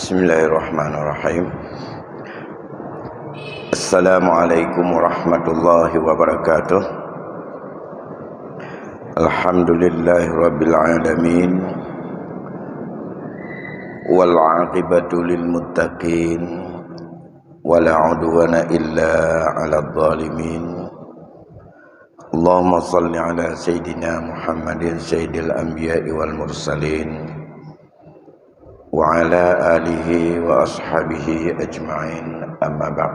Bismillahirrahmanirrahim. Assalamualaikum warahmatullahi wabarakatuh. Alhamdulillahi rabbil alamin. Wal aqibatu lil muttaqin. Wala udwana illa 'alal zalimin. Allahumma salli ala sayyidina Muhammadin sayyidil anbiya'i wal mursalin wa ala alihi wa ashabihi ajma'in, amma ba'd.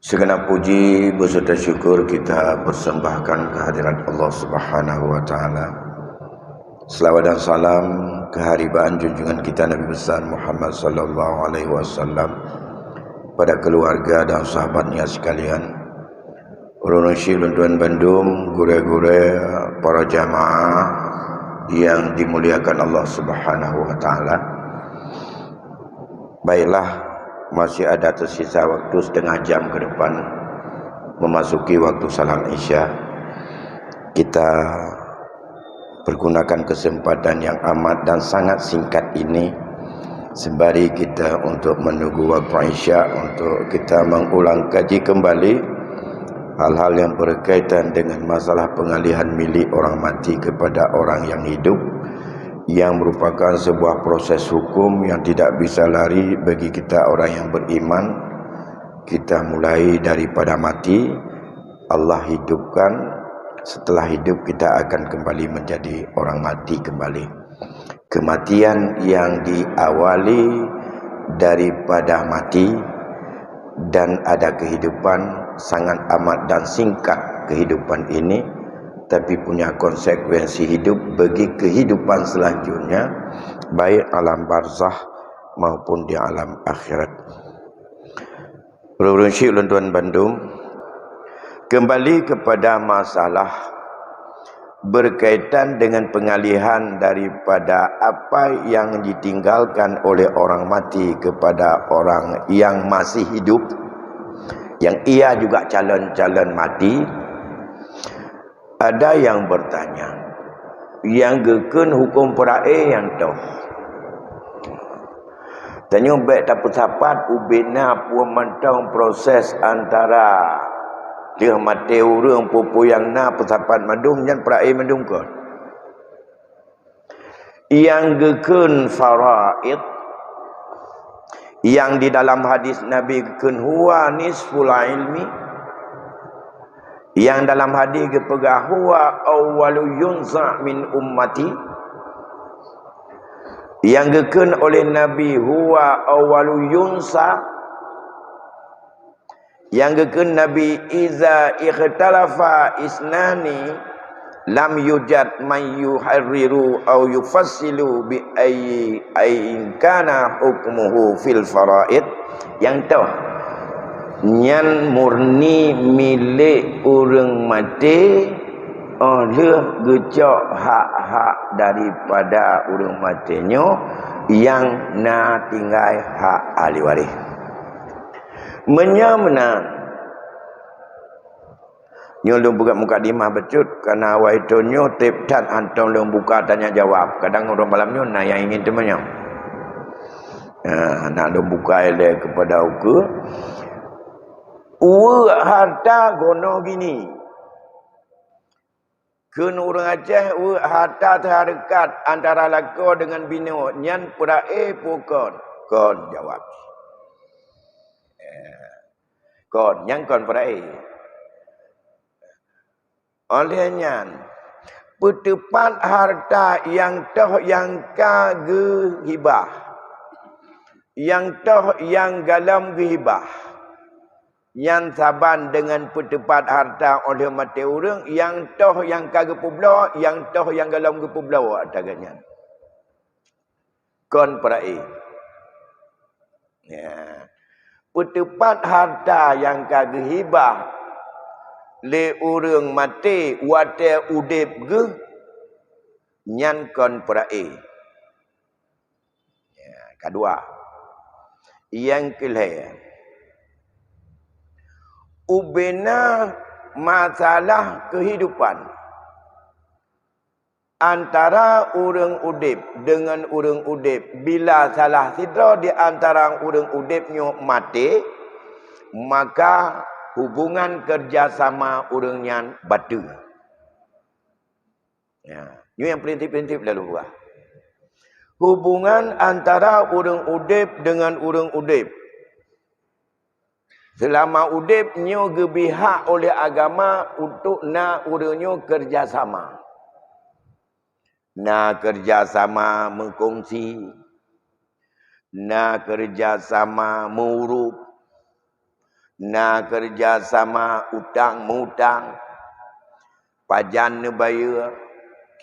Segenap puji beserta syukur kita persembahkan kehadirat Allah Subhanahu wa taala. Selawat dan salam keharibaan junjungan kita Nabi besar Muhammad sallallahu alaihi wasallam pada keluarga dan sahabatnya sekalian. Ulun Tuan Bandung, gure-gure para jamaah yang dimuliakan Allah Subhanahu wa taala. Baiklah, masih ada tersisa waktu setengah jam ke depan memasuki waktu salam Isya. Kita pergunakan kesempatan yang amat dan sangat singkat ini sembari kita untuk menunggu waktu Isya untuk kita mengulang kaji kembali hal-hal yang berkaitan dengan masalah pengalihan milik orang mati kepada orang yang hidup, yang merupakan sebuah proses hukum yang tidak bisa lari bagi kita orang yang beriman. Kita mulai daripada mati, Allah hidupkan, setelah hidup kita akan kembali menjadi orang mati kembali. Kematian yang diawali daripada mati dan ada kehidupan, sangat amat dan singkat kehidupan ini, tapi punya konsekuensi hidup bagi kehidupan selanjutnya, baik alam barzah maupun di alam akhirat. Ulun Tuan Bandung, kembali kepada masalah berkaitan dengan pengalihan daripada apa yang ditinggalkan oleh orang mati kepada orang yang masih hidup, yang ia juga calon-calon mati. Ada yang bertanya, yang gekun hukum perae yang toh tanya baik tak sapat ubina puan mantau proses antara dia mati urang pupu yang na pesapat madung dan perae madung ke yang gekun faraid, yang di dalam hadis Nabi gekun huwa nisful ilmi, yang dalam hadis gepegah huwa awwalu yunza min ummati, yang gekun oleh Nabi huwa awwalu yunsa, yang gekun Nabi iza ikhtalafa isnani lam yujad man yuharriru aw yufassilu bi ayyin kana hukmuhu fil faraid, yang tahu nyan murni milik orang mati oleh gecok hak-hak daripada orang matinya yang na tinggal hak ahli waris. Menyamna nyolong buka mukadimah becut karena awal itu nyo tip dan antong long buka tanya jawab. Kadang orang malamnya nah yang ingin temannya nak dong buka ele kepada aku harta gono gini kun orang Aceh harta terdekat antara lako dengan bino nyan perae pukon kon jawab kon yang kon perae olehnya petepat harta yang toh yang kage hibah, yang toh yang galam hibah, yang saban dengan petepat harta oleh mati orang, yang toh yang kage publo, yang toh yang galam ke publo agaknya kon perae ya petepat harta yang kage hibah le urang mati wate udip ge nyan kon perae. Ya, kedua yang kelih ubena masalah kehidupan antara urang udip dengan urang udip, bila salah sidra di antara urang udipnya mati, maka hubungan kerjasama urangnya batu. Ya, ini yang prinsip-prinsip lalu buah. Hubungan antara urang udip dengan urang udip. Selama udip nyo gebihak oleh agama untuk nak urangnya kerjasama. Nak kerjasama mengkongsi. Nak kerjasama menguruk. Nak kerjasama utang mengutang. Pajan ne bayar.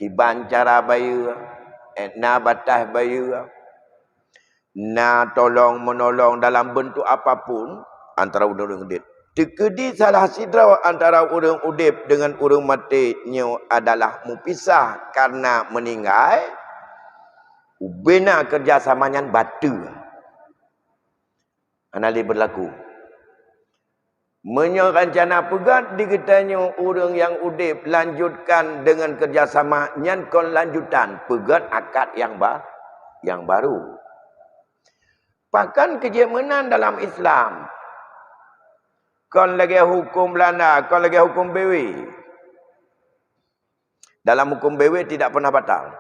Kiban cara bayar. Na batas bayar. Na tolong menolong dalam bentuk apapun. Antara urang udip. Tekedi salah sidra antara urang udip dengan urang mati nyo adalah mupisah karena meninggal. Ubena kerjasamanya batu. Anali berlaku. Menyo rencana pegat diketanya urang yang udip lanjutkan dengan kerjasama nyan kon lanjutan pegat akad yang baru. Bahkan kejemanan dalam Islam. Kon lagi hukum Belanda, kon lagi hukum BW. Dalam hukum BW tidak pernah batal.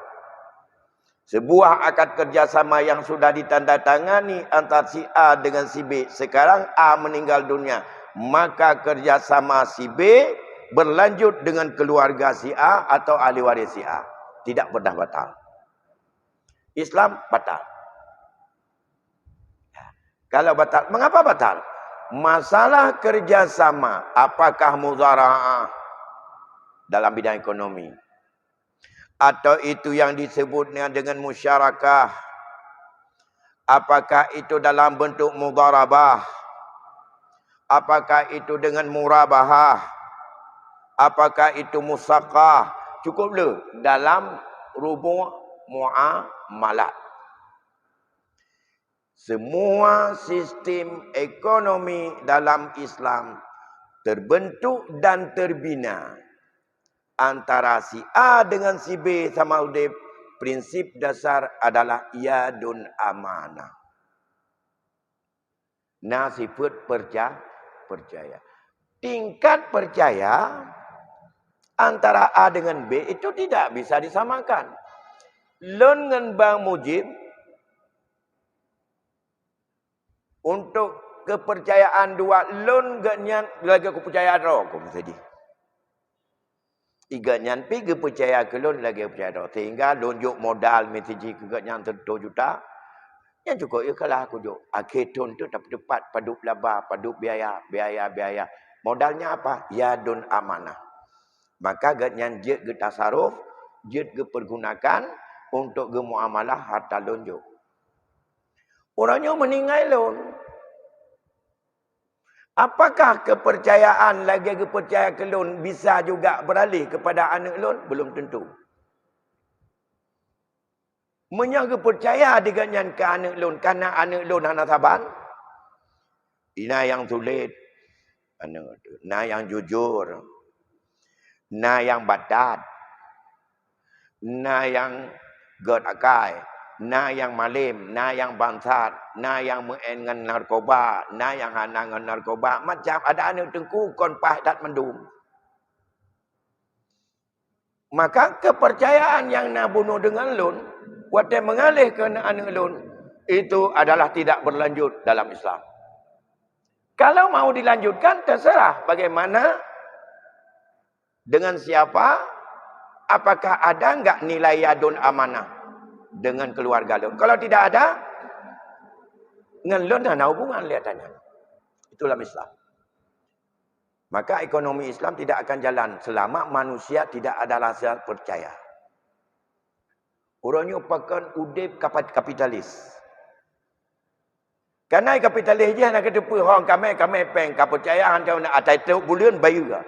Sebuah akad kerjasama yang sudah ditandatangani antara si A dengan si B. Sekarang A meninggal dunia. Maka kerjasama si B berlanjut dengan keluarga si A atau ahli waris si A. Tidak pernah batal. Islam batal. Kalau batal, mengapa batal? Masalah kerjasama, apakah muzara'ah dalam bidang ekonomi? Atau itu yang disebutnya dengan musyarakah? Apakah itu dalam bentuk mudharabah? Apakah itu dengan murabahah? Apakah itu musaqah? Cukuplah dalam rubu' muamalat. Semua sistem ekonomi dalam Islam terbentuk dan terbina antara si A dengan si B sama udip. Prinsip dasar adalah yadun amanah. Nah, sifat percaya. Tingkat percaya antara A dengan B itu tidak bisa disamakan. Lon dengan Bang Mujib untuk kepercayaan dua lon ganyan lagi kepercayaan roh aku tadi. Tiga nyan pi kepercayaan ke lon lagi kepercayaan roh. Sehingga lonjuk modal mesiji ke ganyan 10 juta. Yang cukup ya kalah aku jok. Akhir tahun tu tepat paduk laba, paduk biaya. Modalnya apa? Yadun amanah. Maka ganyan jet ke tasaruf, jet ke pergunakan untuk ke muamalah harta lonjuk. Orangnya meninggal lon. Apakah kepercayaan lagi kepercayaan ke lon bisa juga beralih kepada anak lon? Belum tentu. Menyaga percaya dengan ke anak lon karena anak lon anak saban. Ina yang sulit. Na yang jujur. Na yang batat. Na yang gerd akai. Na yang malim, na yang bangsat, na yang mengengan narkoba, na yang hanangan narkoba. Macam ada anak tengku kon pahdat mendung. Maka kepercayaan yang nak bunuh dengan lun, waktu mengalih ke anak lun, itu adalah tidak berlanjut dalam Islam. Kalau mau dilanjutkan, terserah bagaimana, dengan siapa, apakah ada enggak nilai yadun amanah dengan keluarga lon. Kalau tidak ada, dengan lon ada hubungan lihatannya. Itulah Islam. Maka ekonomi Islam tidak akan jalan selama manusia tidak ada rasa percaya. Orangnya pakai udip kapitalis. Karena kapitalis dia nak kata orang kami peng kepercayaan kau nak atai tu bulan bayar.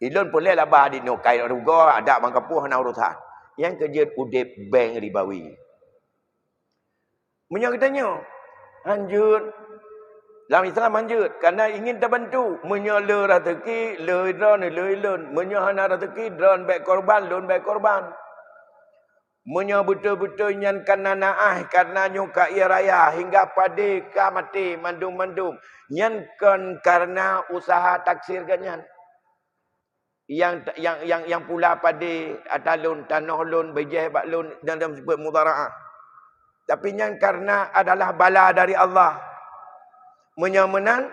Ilon boleh lah bah di no kai ruga ada mangkapuh na urusan. Yang kerja udip bank ribawi. Menyang katanya, lanjut. Dalam Islam lanjut. Karena ingin terbantu. Menyala rezeki, leran, leran. Menyahana rezeki, dran baik korban, lon baik korban. Menyo betul-betul nyan kana naah karena nyuka ia raya hingga pada ka mati mandum-mandum. Nyan kan karena usaha taksir ganyan. Yang pula pada atalun tanah lun bejeh bak lun dalam sebut mudaraah. Tapi nyan karena adalah bala dari Allah. Menyamenan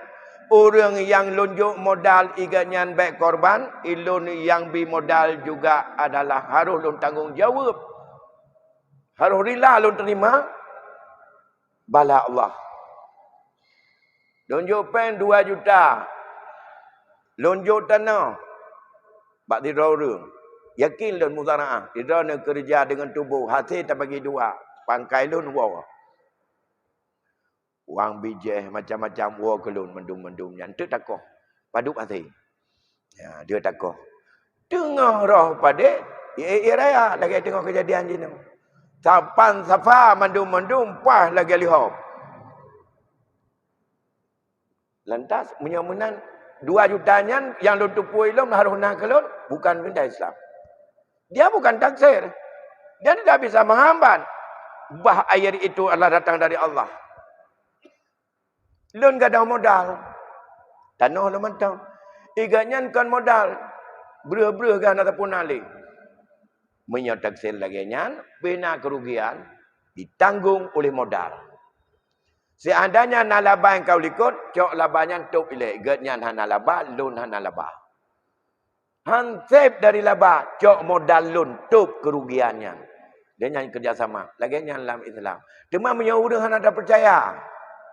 orang yang lunjuk modal iganyan baik korban, ilun yang bimodal juga adalah harus lun tanggung jawab. Harus rela lun terima bala Allah. Lunjuk pen 2 juta. Lunjuk tanah. Bak tidak orang. Yakin lun muzaraah. Tidak nak kerja dengan tubuh. Hasil tak bagi 2. Pangkai lun wow. Wang bijeh macam-macam wow ke lun mendum-mendum. Yang tu takoh. Paduk hasil. Ya, dia takoh. Tengah roh pada. Ya raya lagi tengok kejadian je. Sapan safa mandum-mandum pas lagi lihau. Lantas menyamanan 2 jutanya yang lu tupui lom harus nak kelon bukan benda Islam. Dia bukan taksir. Dia tidak bisa menghambat. Bah air itu adalah datang dari Allah. Lun gak ada modal. Tanah lu mentang. Iganyan kan modal. Ber-ber kan ataupun alik. Menyataksir lagi nyan, bina kerugian ditanggung oleh modal. Seandainya nalaba yang kau likut, cok labanya top ilek. Getnyan hana laba, lun hana laba. Hansip dari laba, cok modal lun, top kerugiannya. Dia nyanyi kerjasama. Lagi nyan dalam Islam. Cuma menyuruh hana ada percaya.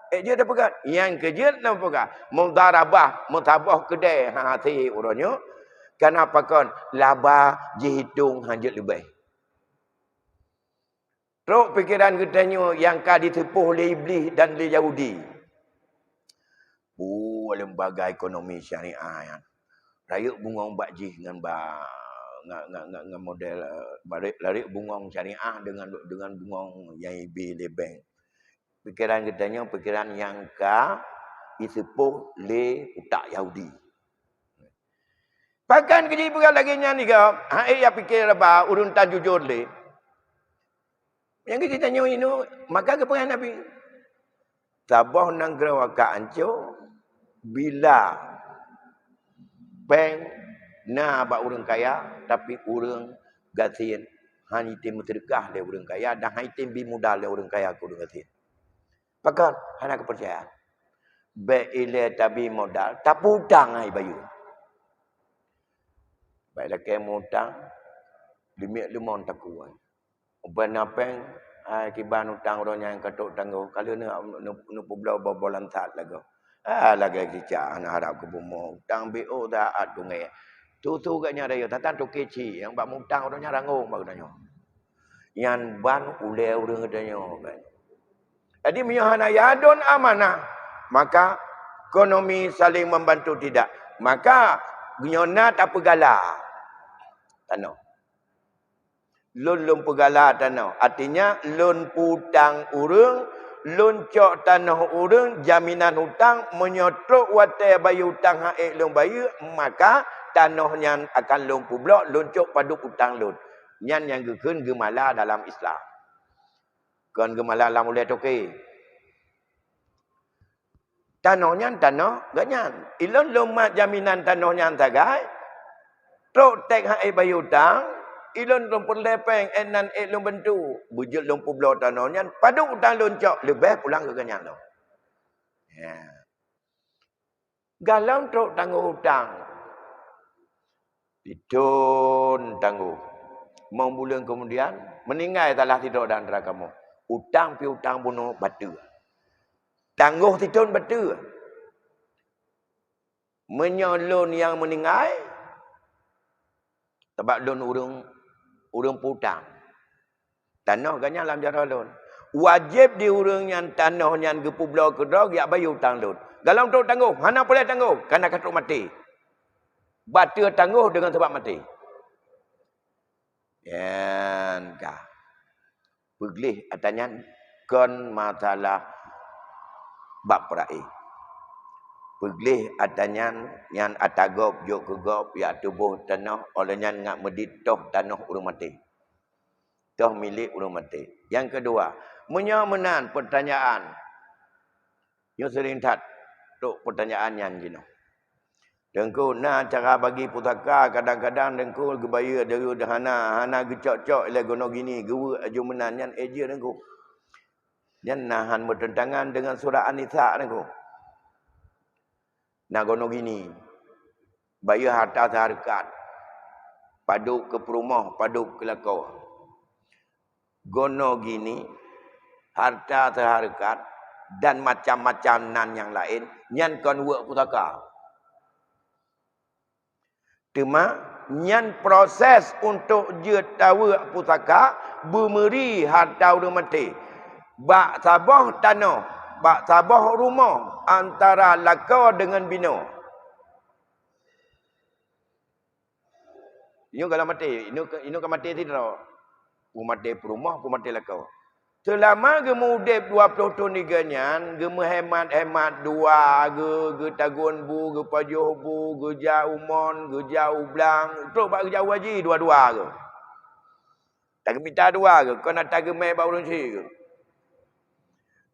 Dia ada pegat. Yang kejut nak pegat. Mudarabah, mutabah kedai. Hati orangnya. Kenapa kan laba dihitung hanjut lebih. Teruk pikiran katanya yang kau ditipu oleh iblis dan oleh Yahudi. Lembaga ekonomi syariah. Rakyat bungong bakji dengan model larik bungong syariah dengan bungong yang ibi le bank. Pikiran katanya pikiran yang kau ditipu oleh utak Yahudi. Bahkan kerja bukan lagi nyanyi kau. Ya fikir apa urun tan jujur le. Yang kita tanya ini maka kepengen Nabi. Tabah nang gerawaka anco bila peng na ba urang kaya tapi urang gatin hanya tim terkah le urang kaya dan hanya tim bimodal le urang kaya ku urang gatin. Bahkan hana kepercayaan. Be ile tabi modal tapi hutang ai bayu. Baiklah kamu hutang, limit lemon tak kuat. Uban apeng, kiban hutang orangnya yang katuk tangguh. Kalau ni publau bobolan saat lagu. Lagi kicak anak harap ke bumbu. Hutang BO dah adungai. Tu katnya ada ya. Tatan tu kecil. Yang bak hutang orangnya rangung bagusnya. Yang ban ulai orang katanya. Jadi menyahana yadun amanah. Maka ekonomi saling membantu tidak. Maka nyonat apa galah. Tanah. Lun pegala tanah. Artinya, lun putang urang, lun cok tanah urang, jaminan hutang, menyotrok watai bayu hutang haik lun bayu, maka tanahnya akan lun publok, lun cok paduk hutang lun. Nyan yang gekun gemala dalam Islam. Kan gemala dalam mulai toke. Tanahnya tanah, ganyan. Ilun lumat jaminan tanahnya tagai, trok tek haik bayu hutang, ilun lumpur lepeng, enan lun bentu. Bujut lumpur belau tanahnya, paduk hutang lun cok, lebih pulang ke ganyan lo. Ya. Galau trok tangguh hutang. Ditun tangguh. Mau bulan kemudian, meninggal telah tidur dan nerakamu. Hutang pi hutang bunuh batu. Tangguh titun batu. Menyolon yang meninggal, sebab lun urang putang. Tanah ganyan dalam cara lun. Wajib di urang yang tanah yang gepu belau kedok ya bayu hutang lun. Galau tu tangguh, hana boleh tangguh karena katuk mati. Batu tangguh dengan sebab mati. Yan ka. Beglih atanya kon masalah bab perai. Beglih atanya yang atagop jok kegop ya tubuh tanah olehnya ngak meditoh tanah urang mati. toh milik urang mati. Yang kedua, menyomenan pertanyaan. Yo sering tat tok pertanyaan yang gino. Dengku na cara bagi putaka kadang-kadang dengku gebaya deru hana gecok-cok le gono gini gewa ajumenan yan eja dengku. Yan nahan bertentangan dengan surah An-Nisa dengku. Na gono gini. Bayar harta seharkat. Paduk ke perumah, paduk ke lakau. Gono gini harta seharkat dan macam-macam nan yang lain nyan kon work putaka. Cuma nyan proses untuk je tahu putaka bumeri harta urang mati. Bak sabah tanah, bak sabah rumah antara lakau dengan bino. Ini kalau mati, ini kan mati tidak. Pu mati perumah, pu mati lakau. Selama gemudep 20 tahun niganyan, gemehemat-hemat dua, ge tagun bu, ge pajuh bu, ge jauh mon, ge jauh blang, terus bak jauh haji dua-dua ke. Tak minta dua ke, kau nak tak gemeh bau runsi ke.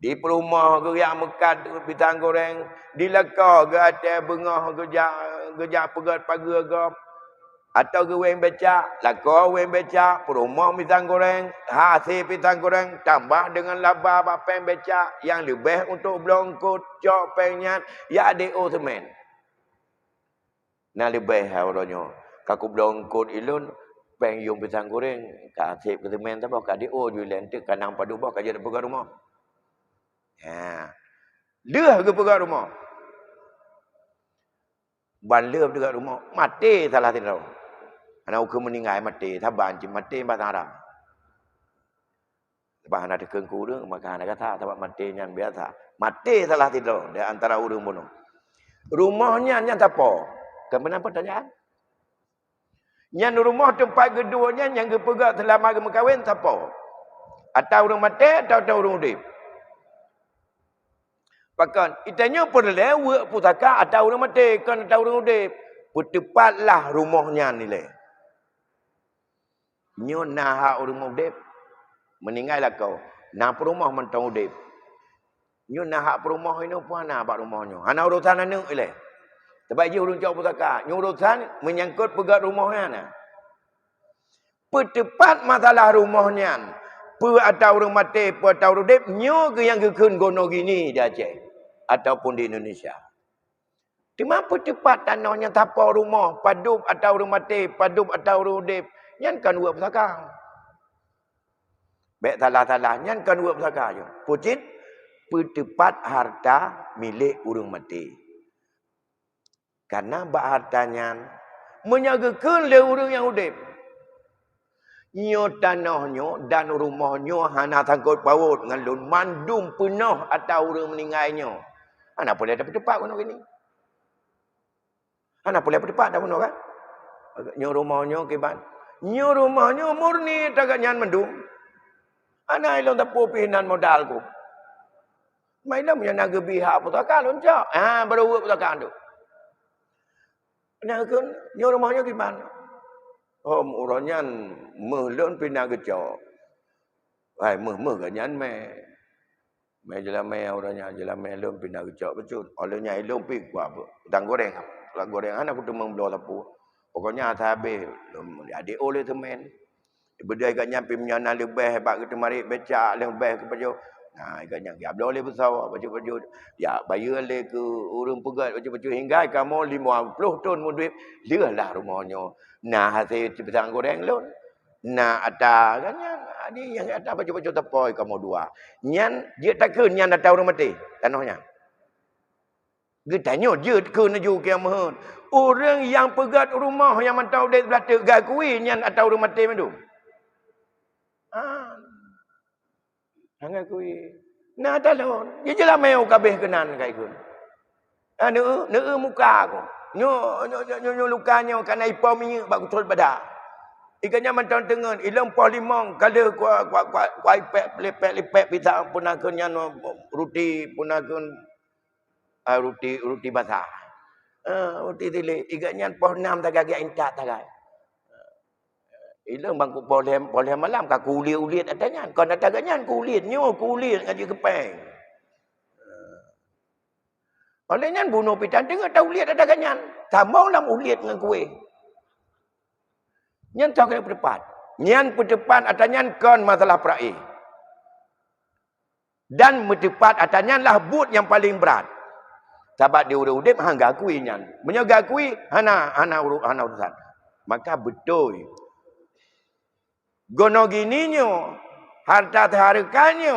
Di perumah ke yang mekat bitang goreng, di lekau ke atas bengah ge jak pegat pagar ke. Atau ke weng becak, lakau weng becak, perumah pisang goreng, hasil pisang goreng, tambah dengan laba bapeng becak, yang lebih untuk belongkut, cok pengnyat, ya DO semen. Nah lebih orangnya, kaku belongkut ilun, peng yung pisang goreng, hasil ke semen, tapi kak DO juga lentik, kanang padu bawah, kajian pegang rumah. Ya. Dia ke pegang rumah. Bandar dekat rumah, mati salah tidak. Anak hukum meninggal mati, taban cim mati bahasa Arab. Sebab anak dekeng kuda, maka anak kata sebab mati yang biasa. Mati salah tidak di antara urang bunuh. Rumahnya yang apa? Kebenar pertanyaan? Yang rumah tempat keduanya yang gepegat selama gemekawin siapa? Atau urang mati atau urang hidup? Bahkan itanya perlu work putaka atau urang mati kan atau urang hidup. Bertepatlah rumahnya nilai. Nyo nah hak urang udip meninggal lah kau. Nah perumah mentang udip. Nyo nah hak perumah ini pun nah bak rumahnya. Ana urusan anu ile. Sebab je urang cak putaka. Nyo urusan menyangkut pegat rumahnya nah. Pertepat masalah rumahnya. Pe atau urang mati, pe atau urang udip, nyo ke yang gekun gono gini di Aceh ataupun di Indonesia. Cuma pertepat tanahnya tapa rumah, padup atau urang mati, padup atau urang udip. Nyan kan buat pesaka. Baik salah-salah. Nyan kan buat pesaka je. Pucit. Pertepat harta milik urang mati. Karena bak hartanya. Menyagakan le urang yang udip. Nyo tanahnya dan rumahnya. Hana sangkut paut. Ngalun mandum penuh atau urang meninggalnya. Hana boleh ada pertepat pun gini. Hana boleh pertepat dah pun kan. Nyo rumahnya kibat. Nyo rumahnya murni tagak nyan mendung. Ana ilong tapu pihinan modalku. Mainlah punya naga bihak putaka loncak. Baru buat putaka tu. Nah kan, nyo rumahnya gimana? Orangnya melon pindah gecok. Meh kan nyan meh. Meh jelah meh orangnya jelah meh lon pindah gecok betul. Olehnya ilong pi kuat apa? Udang goreng. Udang goreng ana aku tu membelo tapu. Pokoknya habis adik oleh teman. Berdua agaknya pergi menyana lebih hebat ke temari becak lebih ke baju. Nah agaknya ya boleh besar baju-baju ya bayar le ke urang pegat baju-baju hingga kamu 50 tahun mudik lihatlah rumahnya. Nah hasil pisang goreng lon. Nah ada agaknya ada yang ada baju-baju tepoi kamu dua. Nyan dia takkan nyan datang orang mati tanahnya. Getanya je ke naju kiamat. Orang yang pegat rumah yang mantau dia belata gakui yang atau rumah mati itu. Hangat kui. Nah talon. Dia jelah meu kabeh kenan kai kun. Neu muka aku. Nyo lukanya kana ipau minyak bak kutul badak. Ikannya mantau tengen ilang poh limong kada kuai pek lepek bisa punakeun nyan roti punakeun roti basah. Roti tili. Igaknya poh 6 tagak intat tagak. Ilang bangku boleh malam ka kulit adanya. Kau nak taganyan kulit ngaji kepeng. Olehnya bunuh pitan dengar tahu lihat ada ganyan. Tambah lam uliat dengan kue. Nyan tahu kena berdepan. Nyan berdepan atanya kon masalah perai. Dan berdepan atanya lah but yang paling berat. Sebab dia udip hang gakui nyan. Menyoga gakui hana urusan. Maka betul. Gono gininyo harta terharakannya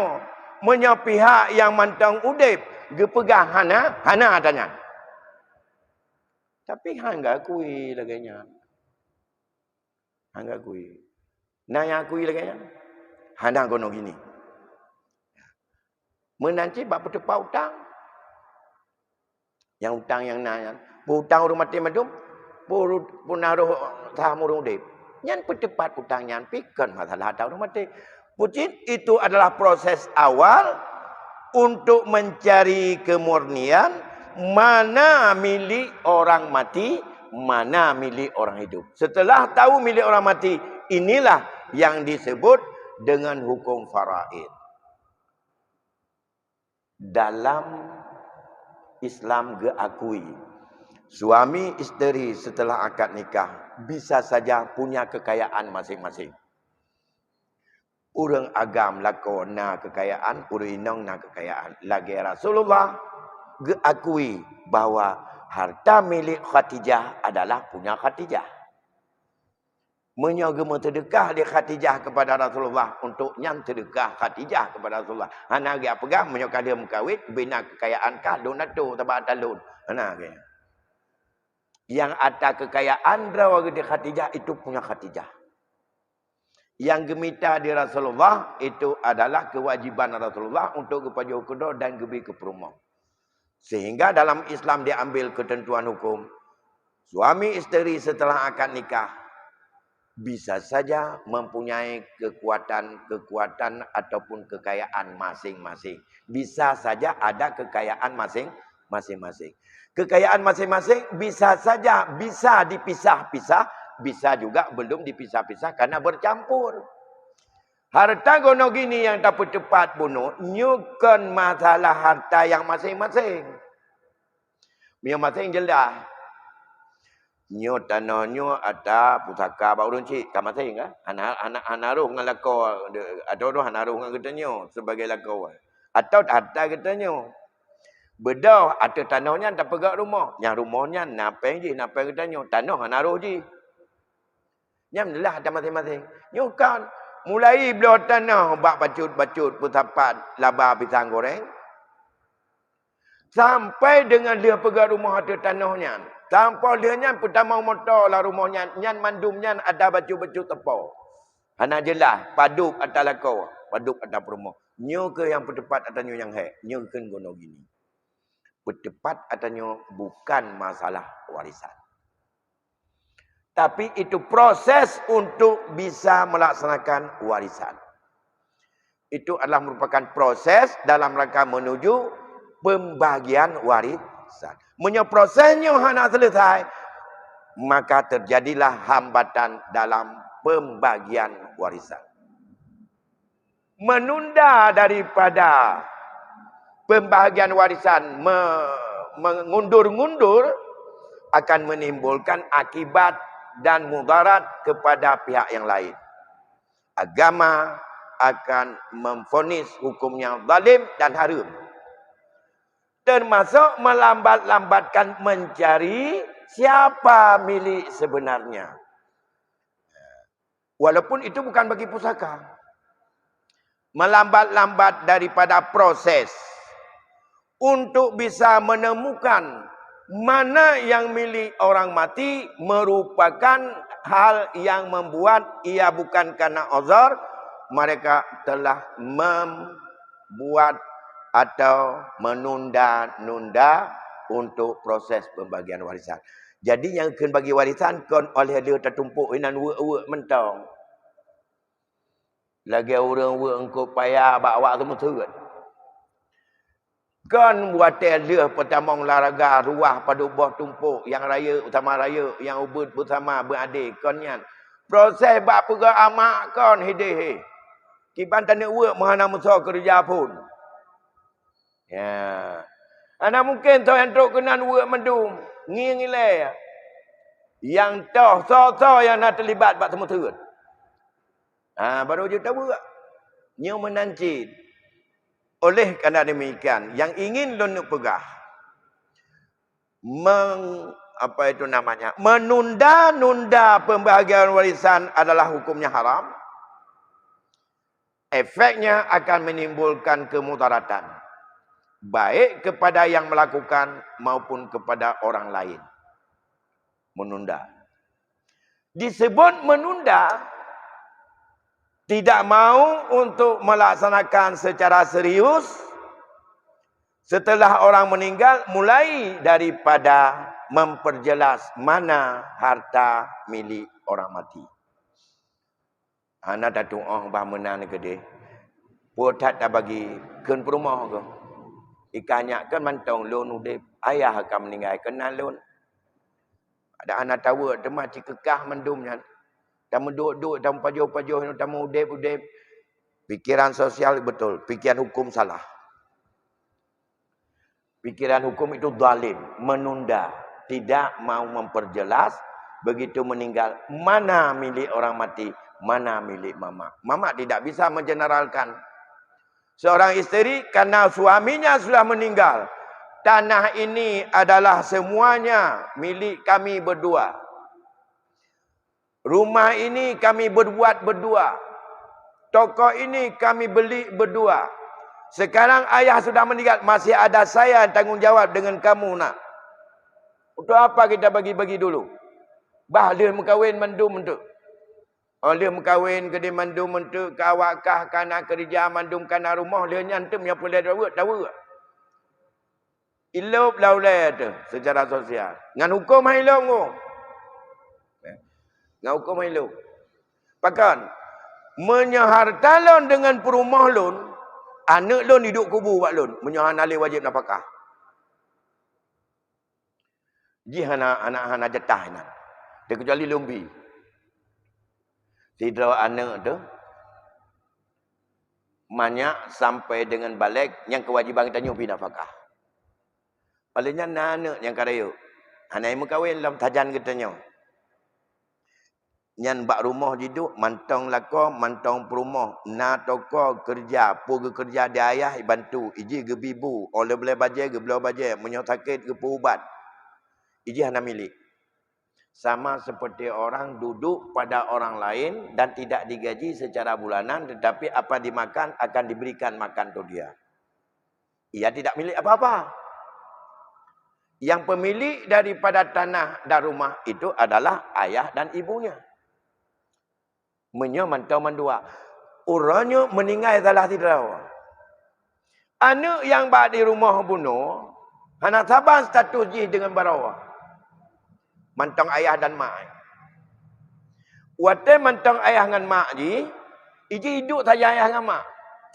menyo pihak yang mantang udip gepegang hana adanya. Tapi hang gakui laganya. Hang gakui. Nah yang akui laganya. Hana gono gini. Menanti bab berdepa utang. Yang utang yang nanya. Utang rumah mati madum. Punaruh tamu udip. Yang berdepat utang yang pikir masalah tahu rumah mati. Pucin itu adalah proses awal untuk mencari kemurnian mana milik orang mati, mana milik orang hidup. Setelah tahu milik orang mati, inilah yang disebut dengan hukum faraid. Dalam Islam geakui, suami isteri setelah akad nikah bisa saja punya kekayaan masing-masing. Urang agam lakon na kekayaan, urang inong na kekayaan. Lagi Rasulullah geakui bahwa harta milik Khadijah adalah punya Khadijah. Menyogema terdekah di Khadijah kepada Rasulullah untuk nyam terdekah Khadijah kepada Rasulullah. Hana dia pegang menyokah dia mengkawit bina kekayaan kah donato tabak talun. Hana dia. Yang ada kekayaan rawa di Khadijah itu punya Khadijah. Yang gemita di Rasulullah itu adalah kewajiban Rasulullah untuk kepada kedua dan gebi ke perumah. Sehingga dalam Islam dia ambil ketentuan hukum. Suami isteri setelah akad nikah bisa saja mempunyai kekuatan ataupun kekayaan masing-masing. Bisa saja ada kekayaan masing-masing. Kekayaan masing-masing bisa saja bisa dipisah-pisah, bisa juga belum dipisah-pisah karena bercampur. Harta gono gini yang dapat tepat bunuh, nyukan masalah harta yang masing-masing. Yang masing jelas. Nyo tanonyo ada pusaka baurun cik kamu masing kan? Anak roh dengan lakau ada roh anak roh dengan ketanyo sebagai lakau. Atau harta ketanyo. Bedah ada tanahnya tak pegak rumah. Yang rumahnya napeng je, napeng ketanyo. Tanah anak roh je. Yang lah ada masing-masing. Nyo kan mulai belah tanah bak bacut-bacut putapat laba pisang goreng. Sampai dengan dia pegak rumah ada tanahnya. Tanpa dia nyan pertama motor lah rumahnya. Nyan mandumnya ada baju-baju tepau. Hana jelas. Paduk atas lakau. Paduk atas rumah. Nyo ke yang bertepat atas nyo yang hek. Nyo ke gono gini. Bertepat atas nyo bukan masalah warisan. Tapi itu proses untuk bisa melaksanakan warisan. Itu adalah merupakan proses dalam rangka menuju pembagian warisan. Prosesnya hana selesai, maka terjadilah hambatan dalam pembagian warisan. Menunda daripada pembagian warisan, mengundur-ngundur akan menimbulkan akibat dan mudarat kepada pihak yang lain. Agama akan memvonis hukumnya zalim dan haram. Termasuk melambat-lambatkan mencari siapa milik sebenarnya. Walaupun itu bukan bagi pusaka. Melambat-lambat daripada proses untuk bisa menemukan mana yang milik orang mati merupakan hal yang membuat ia bukan karena uzur, mereka telah membuat atau menunda-nunda untuk proses pembagian warisan. Jadi yang akan bagi warisan kon oleh dia tertumpuk inan wek-wek mentong. Lagi orang-orang engkau payah bawa semua turut. Kon buat dia pertama olahraga ruah pada buah tumpuk yang raya utama raya yang ubud bersama beradik kon nyan. Proses bak pega amak kon hidih. Kiban tanya work mahana musa kerja pun. Ya. Ana mungkin tu yang truk kenan work mendum. Ngilai. Yang toh so yang nak terlibat bak temu turut. Baru je tahu tak? Nyo menancit. Oleh kerana demikian, yang ingin lu pegah menunda-nunda pembahagian warisan adalah hukumnya haram. Efeknya akan menimbulkan kemudaratan, baik kepada yang melakukan maupun kepada orang lain. Menunda. Disebut menunda, tidak mau untuk melaksanakan secara serius setelah orang meninggal, mulai daripada memperjelas mana harta milik orang mati. Ana dah doa bah menang ke dia. Putat dah bagi ken perumah ke. Ikannya kan mantong lon udip ayah akan meninggal kenal lon. Ada anak tahu demam cikekah mendumnya. Tamu duduk tamu pajuh-pajuh tamu udip. Pikiran sosial betul, pikiran hukum salah. Pikiran hukum itu zalim, menunda, tidak mau memperjelas begitu meninggal mana milik orang mati, mana milik mama. Mama tidak bisa mengeneralkan. Seorang isteri karena suaminya sudah meninggal, tanah ini adalah semuanya milik kami berdua. Rumah ini kami berbuat berdua. Toko ini kami beli berdua. Sekarang ayah sudah meninggal, masih ada saya tanggungjawab dengan kamu nak. Untuk apa kita bagi-bagi dulu? Bah dia mengkawin mandum untuk. Dia mengkawin ke dia mandum untuk ke awakah kana kerja mandum kana rumah dia nyantem yang boleh tahu. Ilop laulai tu secara sosial. Ngan hukum hailong ko. Ngan hukum hailong. Pakan menyaharta lon dengan perumah lon, anak lon hidup kubu buat lon, menyahan alih wajib nafkah. Ji anak hana jetah nak. Dia kecuali lumbi. Tidra anak tu banyak sampai dengan balik yang kewajiban kita nyupi nafkah. Palingnya anak yang karaya. Anak yang kahwin dalam tajan kita nyo. Nyan bak rumah hidup, mantong lako, mantong perumah. Na toko kerja, pergi kerja di ayah, bantu. Iji ke bibu, oleh boleh baje, ke belah baje. Menyok sakit, ke perubat. Iji hana milik. Sama seperti orang duduk pada orang lain dan tidak digaji secara bulanan. Tetapi apa dimakan, akan diberikan makan tu dia. Ia tidak milik apa-apa. Yang pemilik daripada tanah dan rumah itu adalah ayah dan ibunya. Mantau mandua. Orangnya meninggal salah tidak. Anak yang bak di rumah bunuh, hana saban status ji dengan barawa. Mantong ayah dan mak. Wate mantong ayah dengan mak ji, iji hidup saja ayah dengan mak.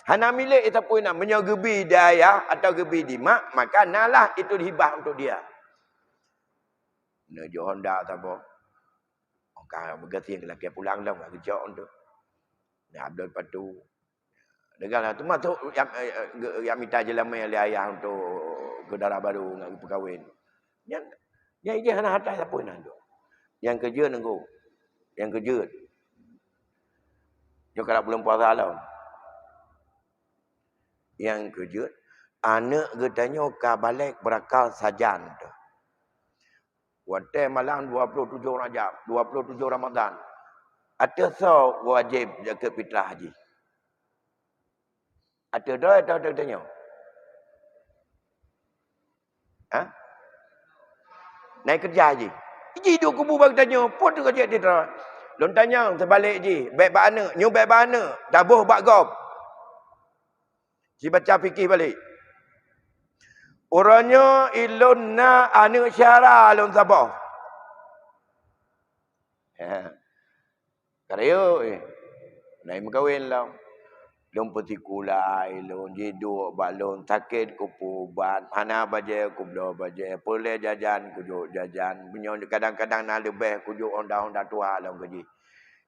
Hana milik itu pun nak menyogebi di ayah atau gebi di mak, maka nalah itu dihibah untuk dia. Nak Honda tak apa. Kau berganti yang lelaki pulang dah, nak kerja untuk. Nak Abdul Patu. Dengarlah, tu masuk yang minta jelamai oleh ayah untuk ke darah baru, nak berkahwin. Yang ini hana hatas apa nak tu. Yang kerja nengku. Yang kerja. Yang kalau belum puasa lah. Yang kerja. Anak katanya ka balik berakal sajan tu. Waktu malam 27 Rajab, 27 Ramadan. Ada so wajib zakat fitrah haji. Ada dah atau tanya? Naik kerja haji. Iji duk kubu bagi tanya, pun tu kerja fitrah. Lon tanya sebalik ji, baik bak anak, nyu baik bak anak, tabuh bak gop. Si baca fikir balik. Orangnya ilun na anak syara lon sabah. Karyo naik mengkawin lah. Lon petikulai, lon jiduk, balon sakit kupu ban, hana baje kublo baje, boleh jajan kujuk jajan, kadang-kadang nak lebih kujuk onda-onda tua lah gaji.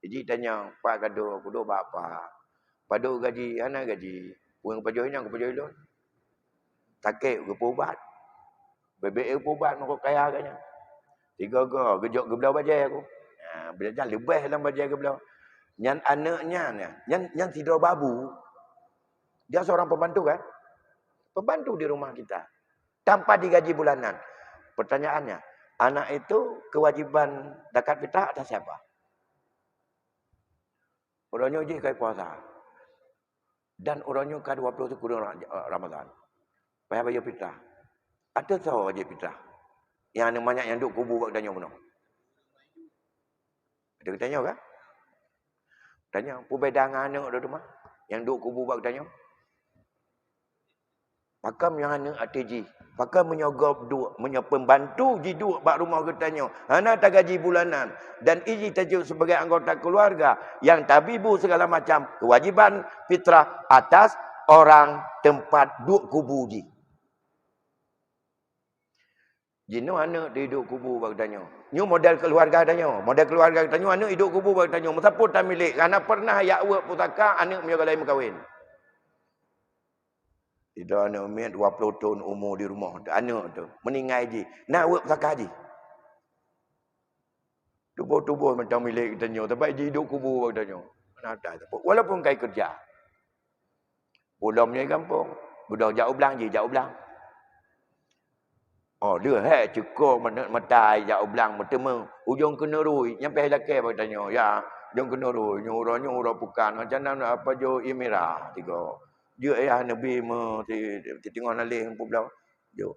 Iji tanya, Pak gaduh, kudu apa? Padu gaji, ana gaji. Puang pajoh ini, aku pajoh ilun. Sakit, ke ubat. BBE ubat, aku kaya agaknya. 3 gejok ke belah bajai aku. Belajar lebih dalam bajai ke belah. Yang anaknya, yang tidur babu, dia seorang pembantu kan? Pembantu di rumah kita. Tanpa digaji bulanan. Pertanyaannya, anak itu kewajiban zakat fitrah atas siapa? Orangnya uji kai puasa. Dan orangnya ke-20 itu kudu Ramadan. Bayar bayar fitrah. Ada tahu wajib fitrah. Yang namanya yang duk kubu buat tanya benar. Ada tanya kan? Tanya, perbedaan anak ada rumah yang duk kubu buat tanya. Pakam yang anak ATG. Pakam menyogop dua, pembantu ji duk bak rumah ke tanya. Anak tak gaji bulanan dan iji tajuk sebagai anggota keluarga yang tabibu segala macam kewajiban fitrah atas orang tempat duk kubu ji. Jino anak hidup kubu bak tanya. Nyu model keluarga tanya. Model keluarga tanya anak hidup kubu bak tanya. Mesaput tak milik. Karena pernah ya uak putaka anak punya galai berkahwin. Tidak anak umur 20 tahun umur di rumah. Anak tu meninggal je. Nak uak putaka je. Tubuh-tubuh macam milik tanya. Tapi dia hidup kubu bak tanya. Walaupun kaya kerja. Pulang punya kampung. Budak jauh belang je. Jauh belang. Oh, dia cukup metai jauh belang bertemu. Ujung kena rui. Nyampai lelaki bertanya. Ya, ujung kena rui. Nyuranya urah bukan. Macam mana apa jo imira. Tiga. Dia Nabi tengok nalih.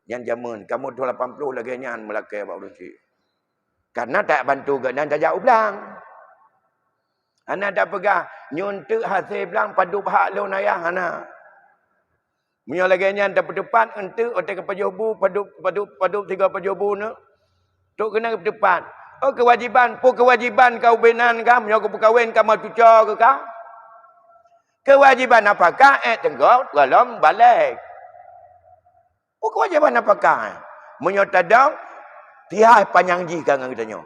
Yang zaman. Kamu 80 lagi nyan melaki Pak Luci. Karena tak bantu ke dan tak jauh belang. Anak tak pegah. Nyuntuk hasil belang padu bahak lu nayah anak. Punya lagi yang depan ente otak kepajobu padu 3 pajobu ne. Tok kena ke depan. Oh kewajiban kau benan kah punya aku kahwin kamu tuca ke kah? Kewajiban apakah tenggok dalam balik. Oh kewajiban apakah? Menyota dong tiai panjang ji kan katanya.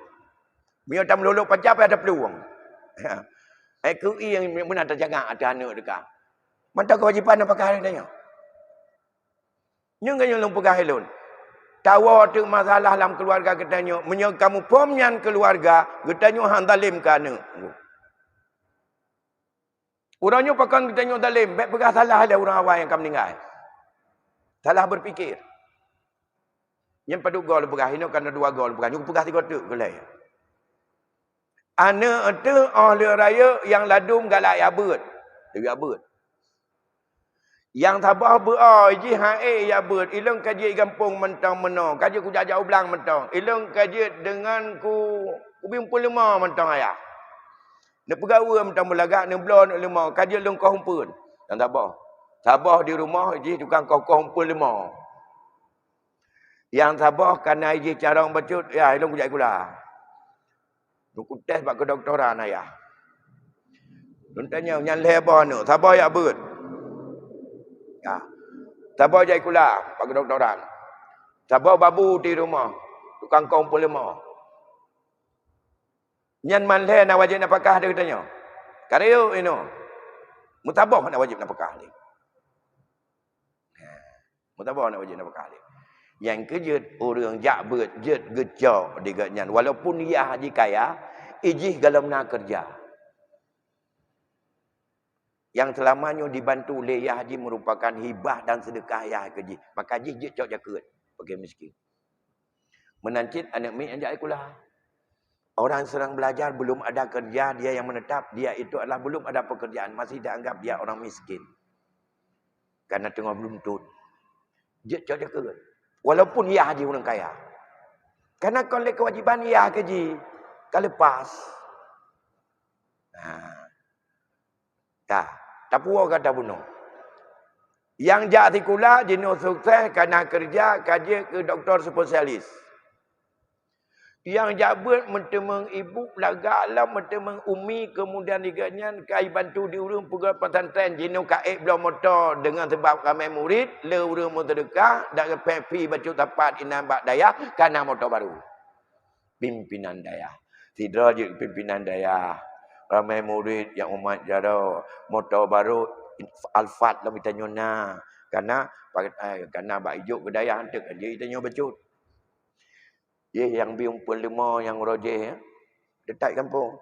Menyota meluluk pacap ada peluang. Aku yang mana terjaga ada anak dekat. Mantap kewajiban apakah katanya? Yang kaya lumpur kahilun. Tawa tu masalah dalam keluarga katanya. Menyok kamu pomnyan keluarga. Katanya hang zalim kana. Orangnya pakan katanya zalim. Baik pegah salah ada orang awal yang kamu meninggal. Salah berfikir. Yang pada gol pegah. Ini kena 2 gol pegah. Yang pegah 3 tu. Gelai. Anak itu ahli raya yang ladum galak yabut. Dia yabut. Yang tabah ji hae ya ber ilung kaji kampung mentang menong kaji ku jauh belang mentang ilung kaji dengan ku bimpul lima mentang ayah ne pegawe mentang belagak ne blon lima kaji lung kau humpun yang tabah di rumah ji tukang kau humpul lima yang tabah kana ji cara bacut ya ilung ku jai kula ku tes bak kedoktoran ayah nun tanya nyan leba ne tabah ya ber ya. Tabah jai kula, pak doktoran. Tabah babu di rumah, tukang kaum pun lemah. Nyan man le nak wajib napakah dia katanya. Karyo ino. Mutabah nak wajib napakah dia. Mutabah nak wajib napakah dia. Yang kejut orang jak beut jet gejok digat nyan walaupun ia haji kaya, ijih galam nak kerja. Yang selamanya dibantu oleh ya haji merupakan hibah dan sedekah ya haji. Maka haji je cok jakut bagi miskin. Menancit anak mi anjak ikulah. Orang sedang belajar belum ada kerja, dia yang menetap, dia itu adalah belum ada pekerjaan, masih dianggap dia orang miskin. Karena tengah belum tun. Je cok jakut. Walaupun ya haji orang kaya. Karena kalau kewajiban ya haji kalau lepas. Tak puas kata bunuh. Yang jati kula jenuh sukses kerana kerja kaji ke doktor spesialis. Yang jabat mentemeng ibu lagak alam mentemeng umi kemudian diganyan kai bantu diurung pegawai pesantren jenuh kaib belah motor dengan sebab ramai murid le urung muterdekah dak pepi bacu tapat inam bak daya karena motor baru. Pimpinan daya. Tidak je pimpinan daya. Ramai murid yang umat jaro motor baru Alphard lah kita nyona. Karena bak ijuk kedaya hantuk dia tanya becut. Ye yang biumpul lima yang rojeh ya. Dekat kampung.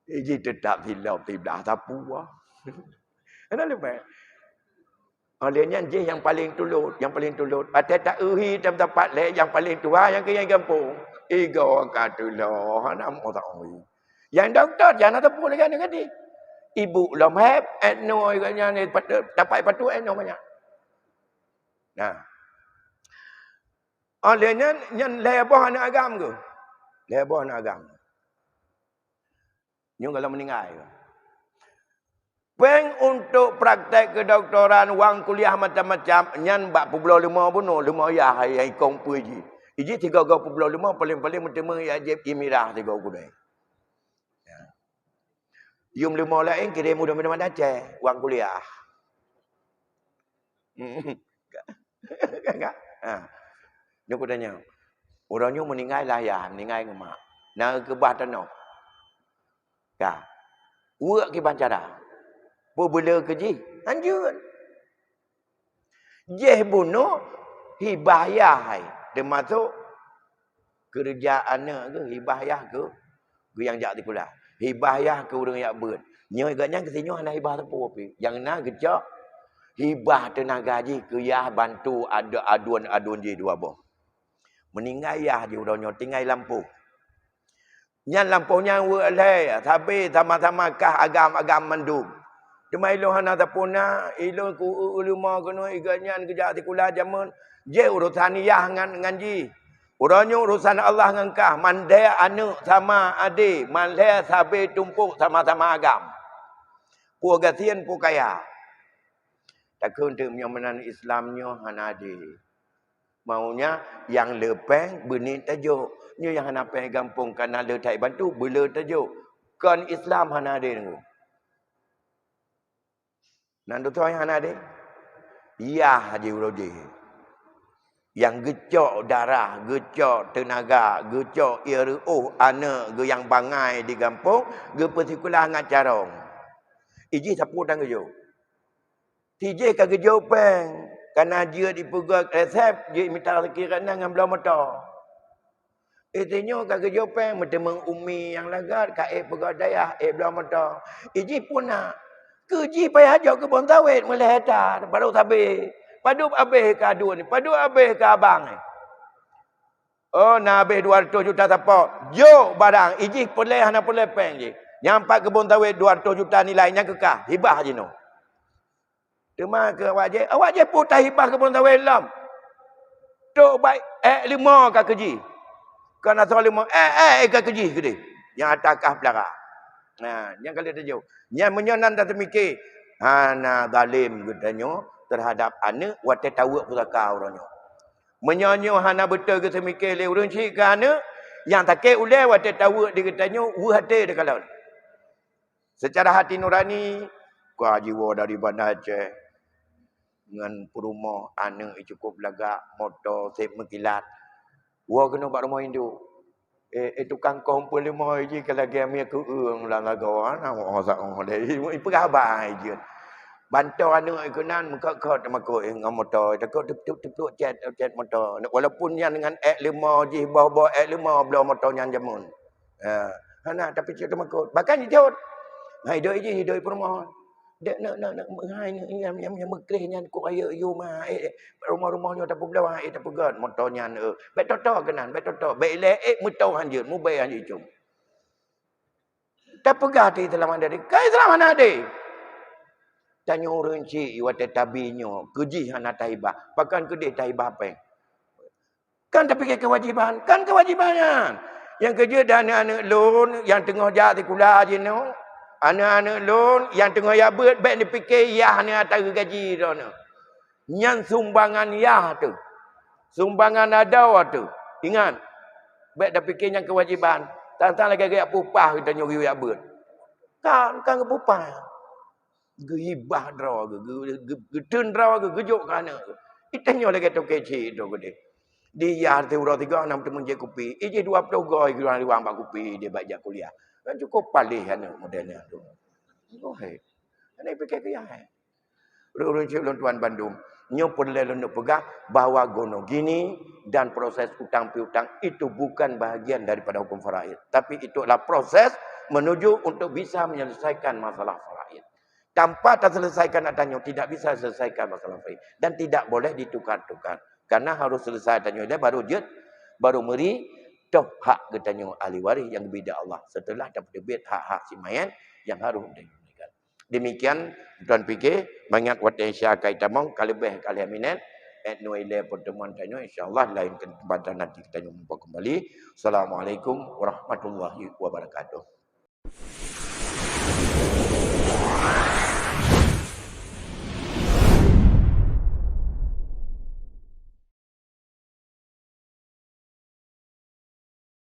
Iji tetap hilau tidak sapu wah. Ana lepas. Olehnya je yang paling tulut. Ada tak uhi tempat le yang paling tua yang ke yang kampung. Igo katulo ana mo tak uhi. Yang doktor jangan tapu lagi dengan dia. Ibu lom hep etno iganya ni dapat patu etno banyak. Nah. Olehnya yang lebah anak agam ke. Lebah anak agam. Nyung kalau meninggal. Peng untuk praktek kedoktoran, wang kuliah macam-macam, nyan 45 bunuh, 5 ya hai kong puji. Iji 3,5 paling-paling mentemu ya jeb imirah 3 kudai. Ya. Yum 5 lain kira mudah-mudahan Aceh, wang kuliah. Enggak. Nyung ku tanya. Orangnya meninggal lah ya, meninggal ke mak. Nah ke batano. Ya. Uak ke bancara. Bela keji. Anjur. Jeh bunuh hibahiyah hai. Dia masuk kerjaan ke hibahiyah ke yang jak dikulah. Hibahiyah ke orang yang ber. Nyo iganya kesinyo ana hibah tepu api. Yang na gejak hibah tenaga ji ke yah bantu ada aduan ji dua boh. Meninggal yah ji udahnya tinggal lampu. Nyan lampunya welai tapi sama-sama kah agam-agam mendung. Cuma ilu hana tapuna, ilu ku ulama kono iganyan kerja tikula jamun. Je urusan yah ngan ji. Uranya urusan Allah ngan kah. Mandai anu sama ade, mandai sabe tumpuk sama-sama agam. Pu gasian pu kaya. Takun tu menan Islamnya hana ade. Maunya yang lepeng benih tajuk. Nya yang hana peng gampung kana le tai bantu bela tajuk. Kan Islam hana ade ngu. Nandu tu yang ada? Ya Haji Uroji. Yang gecok darah, gecok tenaga, gecok iru anak ge yang bangai di kampung, ge persikulah ngat carong. Iji sapu tang gejo. Tije ka gejo peng. Karena dia dipegang resep, dia minta kirana dengan belah motor. Itinyo ka gejo peng, mentemeng umi yang lagat, ka pegang daya, belah motor. Iji pun nak. Keji payah ajak ke bon sawit mulai hetar baru sabe. Padu abeh ke aduan ni, padu abeh ke abang ni. Oh, nak abeh 200 juta siapa? Jo barang, iji peleh hana peleh peng je. Nyampak ke bon sawit 200 juta nilainya kekah, hibah je no. Cuma ke awak je putah hibah ke bon sawit lam. Tok baik 5 ka keji. Kan asal 5 ka keji ke dia. Yang atakah pelara. Nah, yang kali tajuk. Yang menyonan tak termikir. Hana zalim katanya terhadap anak wate tahu pusaka orangnya. Menyonyo hana betul ke semikir le urang cik ke anak yang tak ulai wate tahu dia katanya hati dia kalau. Secara hati nurani kuah jiwa dari Bandar Aceh dengan perumah anak cukup lagak motor sep mengkilat. Wa kena buat rumah induk. Tukang kompul lima je kalau dia ambil ke ulang lagawan awak masak orang dia perabai je. Bantu anak ikunan muka kau makut dengan motor takut tepuk chat motor walaupun yang dengan X5 je bawa X5 belah motor yang jamun. Hana tapi cerita makut bahkan dia hidup je hidup permohon. Dek nak menghai yang mekrehnya ku ayo you mah rumah-rumahnya tak belah tak pegat motornya bet toto kenan bet toto bet le mutau hanjut mu bay hanjut cum tak pegat di dalam dari kai dalam mana de tanya orang cik wate tabinya keji hana taibah pakan ke taibah apa kan tapi kewajiban kan kewajibannya yang kerja dan anak loan yang tengah jadi kula je no. Anak-anak loan yang tengah ya buat baik dipikir yah ni atas gaji dah ni. Yang sumbangan yah tu. Sumbangan ada tu. Ingat. Baik dah fikir yang kewajiban. Tantang lagi gaya pupah kita nyuri ya buat. Kan ke pupah. Gehibah draw ke getun draw ke gejuk kana. Itanya lagi tu kecil tu gede. Dia tu urang 3 6 temen je kopi. Ije 20 goi kurang 5 kopi dia baca kuliah. Kan cukup palih kan modelnya tu. Oh hai. Ini fikir dia hai. Urun ulun tuan Bandung. Nyo perlu nak pegang bahawa gono gini dan proses utang piutang itu bukan bahagian daripada hukum faraid. Tapi itu adalah proses menuju untuk bisa menyelesaikan masalah faraid. Tanpa terselesaikan adanya tidak bisa selesaikan masalah faraid. Dan tidak boleh ditukar-tukar. Karena harus selesai adanya dia baru baru meri toh hak katanya ahli waris yang bida Allah. Setelah dapat debit hak-hak si mayat yang harus diberikan. Demikian tuan fikir banyak waktu Asia kaitamong kalebih kalian minat nuile pertemuan tanya insyaallah lain kesempatan nanti kita jumpa kembali. Assalamualaikum warahmatullahi wabarakatuh.